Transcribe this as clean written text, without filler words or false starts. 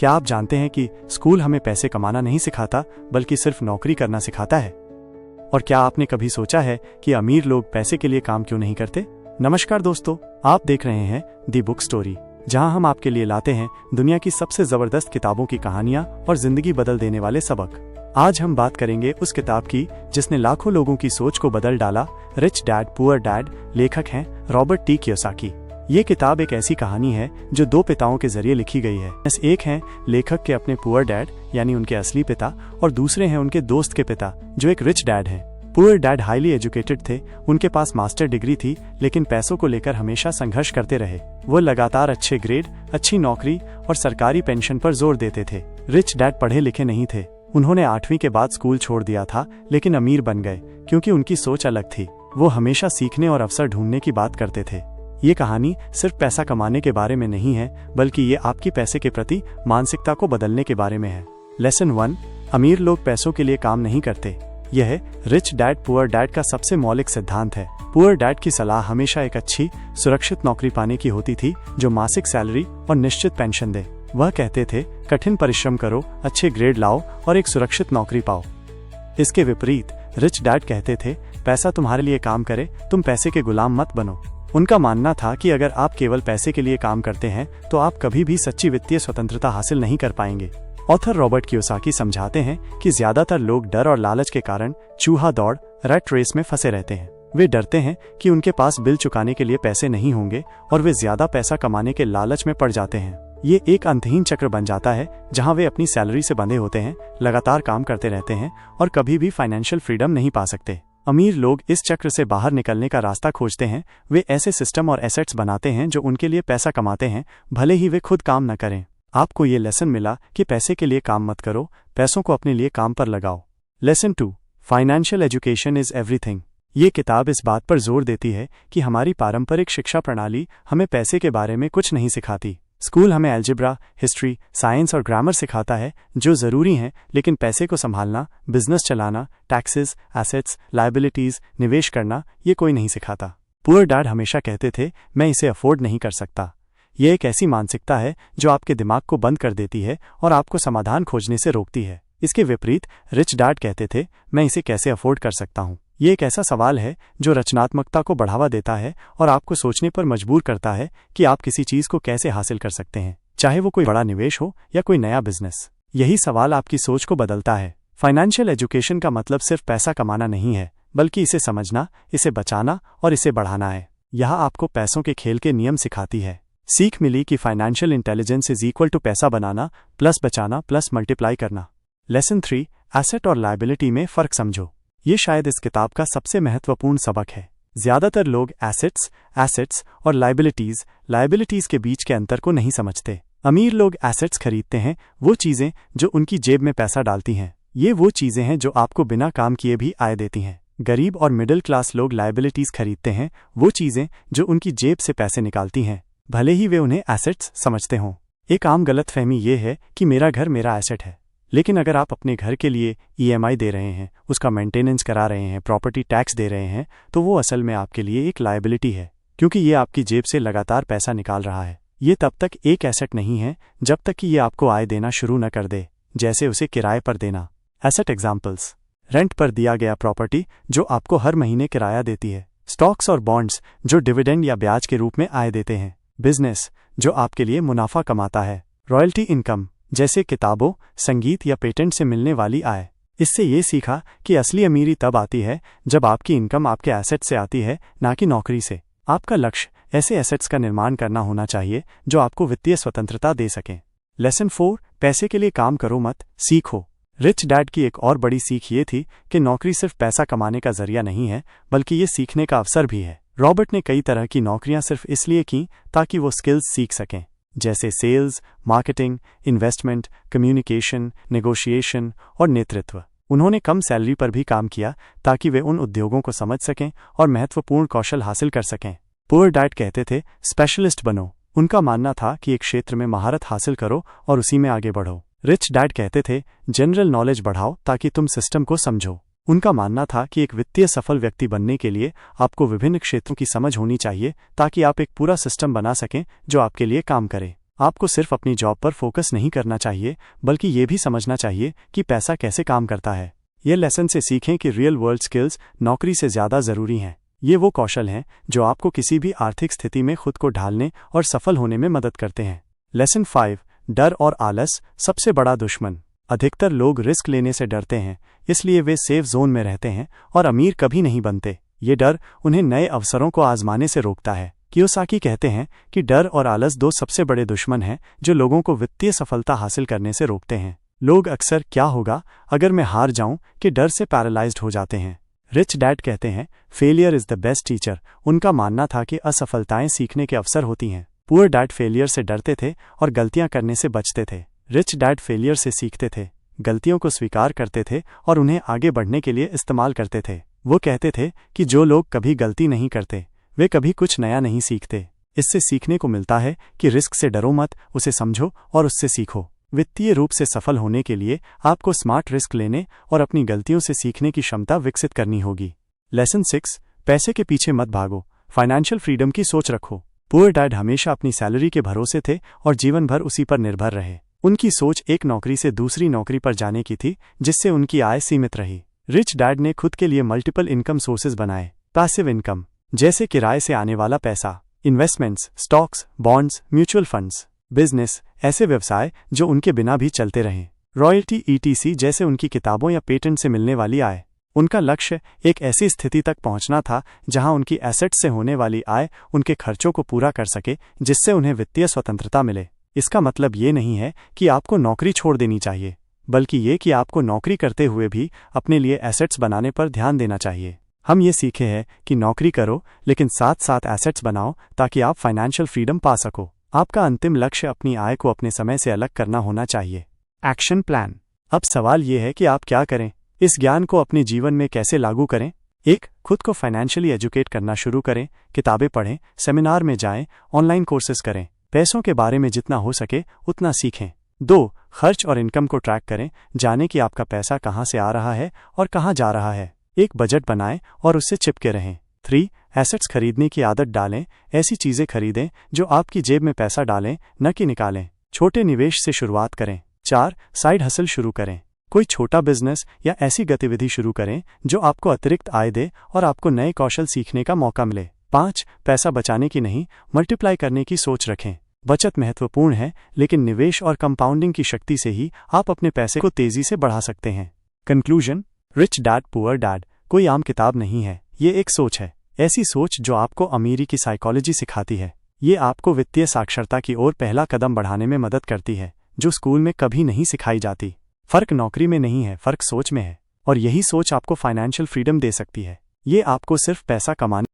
क्या आप जानते हैं कि स्कूल हमें पैसे कमाना नहीं सिखाता बल्कि सिर्फ नौकरी करना सिखाता है? और क्या आपने कभी सोचा है कि अमीर लोग पैसे के लिए काम क्यों नहीं करते? नमस्कार दोस्तों, आप देख रहे हैं दी बुक स्टोरी, जहां हम आपके लिए लाते हैं दुनिया की सबसे जबरदस्त किताबों की कहानियां और जिंदगी बदल देने वाले सबक। आज हम बात करेंगे उस किताब की जिसने लाखों लोगों की सोच को बदल डाला। Rich dad poor dad. लेखक हैं रॉबर्ट टी कियोसाकी। ये किताब एक ऐसी कहानी है जो दो पिताओं के जरिए लिखी गई है। एक हैं लेखक के अपने पुअर डैड यानी उनके असली पिता, और दूसरे हैं उनके दोस्त के पिता जो एक रिच डैड हैं। पुअर डैड हाईली एजुकेटेड थे, उनके पास मास्टर डिग्री थी, लेकिन पैसों को लेकर हमेशा संघर्ष करते रहे। वो लगातार अच्छे ग्रेड, अच्छी नौकरी और सरकारी पेंशन पर जोर देते थे। रिच डैड पढ़े लिखे नहीं थे, उन्होंने 8वीं के बाद स्कूल छोड़ दिया था, लेकिन अमीर बन गए क्योंकि उनकी सोच अलग थी। वो हमेशा सीखने और अवसर ढूंढने की बात करते थे। ये कहानी सिर्फ पैसा कमाने के बारे में नहीं है, बल्कि ये आपकी पैसे के प्रति मानसिकता को बदलने के बारे में है। लेसन 1, अमीर लोग पैसों के लिए काम नहीं करते। यह रिच डैड पुअर डैड का सबसे मौलिक सिद्धांत है। पुअर डैड की सलाह हमेशा एक अच्छी सुरक्षित नौकरी पाने की होती थी जो मासिक सैलरी और निश्चित पेंशन दे। वह कहते थे, कठिन परिश्रम करो, अच्छे ग्रेड लाओ और एक सुरक्षित नौकरी पाओ। इसके विपरीत रिच डैड कहते थे, पैसा तुम्हारे लिए काम करे, तुम पैसे के गुलाम मत बनो। उनका मानना था कि अगर आप केवल पैसे के लिए काम करते हैं तो आप कभी भी सच्ची वित्तीय स्वतंत्रता हासिल नहीं कर पाएंगे। ऑथर रॉबर्ट कियोसाकी समझाते हैं कि ज्यादातर लोग डर और लालच के कारण चूहा दौड़ रैट रेस में फंसे रहते हैं। वे डरते हैं कि उनके पास बिल चुकाने के लिए पैसे नहीं होंगे और वे ज्यादा पैसा कमाने के लालच में पड़ जाते हैं। ये एक अंतहीन चक्र बन जाता है जहां वे अपनी सैलरी से बंधे होते हैं, लगातार काम करते रहते हैं और कभी भी फाइनेंशियल फ्रीडम नहीं पा सकते। अमीर लोग इस चक्र से बाहर निकलने का रास्ता खोजते हैं। वे ऐसे सिस्टम और एसेट्स बनाते हैं जो उनके लिए पैसा कमाते हैं, भले ही वे खुद काम न करें। आपको ये लेसन मिला कि पैसे के लिए काम मत करो, पैसों को अपने लिए काम पर लगाओ। Lesson 2, financial education is everything. ये किताब इस बात पर जोर देती है कि हमारी पारंपरिक शिक्षा प्रणाली हमें पैसे के बारे में कुछ नहीं सिखाती। स्कूल हमें अलजेब्रा, हिस्ट्री, साइंस और ग्रामर सिखाता है जो जरूरी हैं, लेकिन पैसे को संभालना, बिजनेस चलाना, टैक्सेस, एसेट्स, लायबिलिटीज, निवेश करना, ये कोई नहीं सिखाता। पुअर डैड हमेशा कहते थे, मैं इसे अफोर्ड नहीं कर सकता। ये एक ऐसी मानसिकता है जो आपके दिमाग को बंद कर देती है और आपको समाधान खोजने से रोकती है। इसके विपरीत रिच डैड कहते थे, मैं इसे कैसे अफोर्ड कर सकता हूँ। ये एक ऐसा सवाल है जो रचनात्मकता को बढ़ावा देता है और आपको सोचने पर मजबूर करता है कि आप किसी चीज को कैसे हासिल कर सकते हैं, चाहे वो कोई बड़ा निवेश हो या कोई नया बिजनेस। यही सवाल आपकी सोच को बदलता है। फाइनेंशियल एजुकेशन का मतलब सिर्फ पैसा कमाना नहीं है, बल्कि इसे समझना, इसे बचाना और इसे बढ़ाना है। यह आपको पैसों के खेल के नियम सिखाती है। सीख मिली कि financial intelligence is equal to पैसा बनाना प्लस बचाना प्लस मल्टीप्लाई करना। लेसन 3, एसेट और लायबिलिटी में फर्क समझो। ये शायद इस किताब का सबसे महत्वपूर्ण सबक है। ज्यादातर लोग एसेट्स और लायबिलिटीज के बीच के अंतर को नहीं समझते। अमीर लोग एसेट्स खरीदते हैं, वो चीजें जो उनकी जेब में पैसा डालती हैं। ये वो चीजें हैं जो आपको बिना काम किए भी आय देती हैं। गरीब और मिडिल क्लास लोग लायबिलिटीज खरीदते हैं, वो चीजें जो उनकी जेब से पैसे निकालती हैं, भले ही वे उन्हें एसेट्स समझते हों। एक आम गलतफहमी ये है कि मेरा घर मेरा एसेट है, लेकिन अगर आप अपने घर के लिए EMI दे रहे हैं, उसका मेंटेनेंस करा रहे हैं, प्रॉपर्टी टैक्स दे रहे हैं, तो वो असल में आपके लिए एक लायबिलिटी है, क्योंकि ये आपकी जेब से लगातार पैसा निकाल रहा है। ये तब तक एक एसेट नहीं है जब तक कि ये आपको आय देना शुरू न कर दे, जैसे उसे किराए पर देना। एसेट एग्जाम्पल्स: रेंट पर दिया गया प्रॉपर्टी जो आपको हर महीने किराया देती है, स्टॉक्स और बॉन्ड्स जो डिविडेंड या ब्याज के रूप में आय देते हैं, बिजनेस जो आपके लिए मुनाफा कमाता है, रॉयल्टी इनकम जैसे किताबों, संगीत या पेटेंट से मिलने वाली आय। इससे ये सीखा कि असली अमीरी तब आती है जब आपकी इनकम आपके एसेट से आती है, ना कि नौकरी से। आपका लक्ष्य ऐसे एसेट्स का निर्माण करना होना चाहिए जो आपको वित्तीय स्वतंत्रता दे सकें। लेसन 4, पैसे के लिए काम करो मत, सीखो। रिच डैड की एक और बड़ी सीख ये थी कि नौकरी सिर्फ पैसा कमाने का जरिया नहीं है, बल्कि ये सीखने का अवसर भी है। रॉबर्ट ने कई तरह की नौकरियां सिर्फ इसलिए की ताकि वो स्किल्स सीख सकें, जैसे sales, marketing, investment, communication, negotiation और नेतृत्व। उन्होंने कम सैलरी पर भी काम किया ताकि वे उन उद्योगों को समझ सकें और महत्वपूर्ण कौशल हासिल कर सकें। पुअर डैड कहते थे, स्पेशलिस्ट बनो। उनका मानना था कि एक क्षेत्र में महारत हासिल करो और उसी में आगे बढ़ो। रिच डैड कहते थे, जनरल नॉलेज बढ़ाओ ताकि तुम सिस्टम को समझो। उनका मानना था कि एक वित्तीय सफल व्यक्ति बनने के लिए आपको विभिन्न क्षेत्रों की समझ होनी चाहिए ताकि आप एक पूरा सिस्टम बना सकें जो आपके लिए काम करे। आपको सिर्फ अपनी जॉब पर फोकस नहीं करना चाहिए, बल्कि ये भी समझना चाहिए कि पैसा कैसे काम करता है। ये लेसन से सीखें कि रियल वर्ल्ड स्किल्स नौकरी से ज़्यादा ज़रूरी हैं। ये वो कौशल हैं जो आपको किसी भी आर्थिक स्थिति में खुद को ढालने और सफल होने में मदद करते हैं। लेसन 5, डर और आलस सबसे बड़ा दुश्मन। अधिकतर लोग रिस्क लेने से डरते हैं, इसलिए वे सेफ जोन में रहते हैं और अमीर कभी नहीं बनते। ये डर उन्हें नए अवसरों को आजमाने से रोकता है। कियोसाकी कहते हैं कि डर और आलस दो सबसे बड़े दुश्मन हैं जो लोगों को वित्तीय सफलता हासिल करने से रोकते हैं। लोग अक्सर क्या होगा अगर मैं हार जाऊं कि डर से पैरालाइज्ड हो जाते हैं। रिच डैड कहते हैं failure is the best teacher. उनका मानना था कि असफलताएं सीखने के अवसर होती हैं। पुअर डैड फेलियर से डरते थे और गलतियां करने से बचते थे। रिच डैड फेलियर से सीखते थे, गलतियों को स्वीकार करते थे और उन्हें आगे बढ़ने के लिए इस्तेमाल करते थे। वो कहते थे कि जो लोग कभी गलती नहीं करते वे कभी कुछ नया नहीं सीखते। इससे सीखने को मिलता है कि रिस्क से डरो मत, उसे समझो और उससे सीखो। वित्तीय रूप से सफल होने के लिए आपको स्मार्ट रिस्क लेने और अपनी गलतियों से सीखने की क्षमता विकसित करनी होगी। लेसन 6, पैसे के पीछे मत भागो, फाइनेंशियल फ्रीडम की सोच रखो। पुअर डैड हमेशा अपनी सैलरी के भरोसे थे और जीवन भर उसी पर निर्भर रहे। उनकी सोच एक नौकरी से दूसरी नौकरी पर जाने की थी, जिससे उनकी आय सीमित रही। रिच डैड ने खुद के लिए मल्टीपल इनकम सोर्सेज बनाए। पैसिव इनकम जैसे किराए से आने वाला पैसा, investments, stocks, bonds, mutual funds, business, ऐसे व्यवसाय जो उनके बिना भी चलते रहें। रॉयल्टी ईटीसी जैसे उनकी किताबों या पेटेंट से मिलने वाली आय। उनका लक्ष्य एक ऐसी स्थिति तक पहुंचना था जहां उनकी एसेट से होने वाली आय उनके खर्चों को पूरा कर सके, जिससे उन्हें वित्तीय स्वतंत्रता मिले। इसका मतलब ये नहीं है कि आपको नौकरी छोड़ देनी चाहिए, बल्कि ये कि आपको नौकरी करते हुए भी अपने लिए एसेट्स बनाने पर ध्यान देना चाहिए। हम ये सीखे हैं कि नौकरी करो लेकिन साथ साथ एसेट्स बनाओ ताकि आप फाइनेंशियल फ्रीडम पा सको। आपका अंतिम लक्ष्य अपनी आय को अपने समय से अलग करना होना चाहिए। Action plan. अब सवाल ये है कि आप क्या करें, इस ज्ञान को अपने जीवन में कैसे लागू करें। 1, खुद को फाइनेंशियली एजुकेट करना शुरू करें। किताबें पढ़ें, सेमिनार में जाएं, ऑनलाइन कोर्सेज करें। पैसों के बारे में जितना हो सके उतना सीखें। 2, खर्च और इनकम को ट्रैक करें, जानें कि आपका पैसा कहाँ से आ रहा है और कहाँ जा रहा है। एक बजट बनाएं और उससे चिपके रहें। 3, एसेट्स खरीदने की आदत डालें, ऐसी चीजें खरीदें जो आपकी जेब में पैसा डालें, न कि निकालें। छोटे निवेश से शुरुआत करें। 4, साइड हसल शुरू करें, कोई छोटा बिजनेस या ऐसी गतिविधि शुरू करें जो आपको अतिरिक्त आय दे और आपको नए कौशल सीखने का मौका मिले। 5, पैसा बचाने की नहीं, मल्टीप्लाई करने की सोच रखें। बचत महत्वपूर्ण है, लेकिन निवेश और कंपाउंडिंग की शक्ति से ही आप अपने पैसे को तेजी से बढ़ा सकते हैं। Conclusion. Rich dad poor dad कोई आम किताब नहीं है, ये एक सोच है। ऐसी सोच जो आपको अमीरी की साइकोलॉजी सिखाती है। ये आपको वित्तीय साक्षरता की ओर पहला कदम बढ़ाने में मदद करती है, जो स्कूल में कभी नहीं सिखाई जाती। फर्क नौकरी में नहीं है, फर्क सोच में है, और यही सोच आपको फाइनेंशियल फ्रीडम दे सकती है। ये आपको सिर्फ पैसा कमाने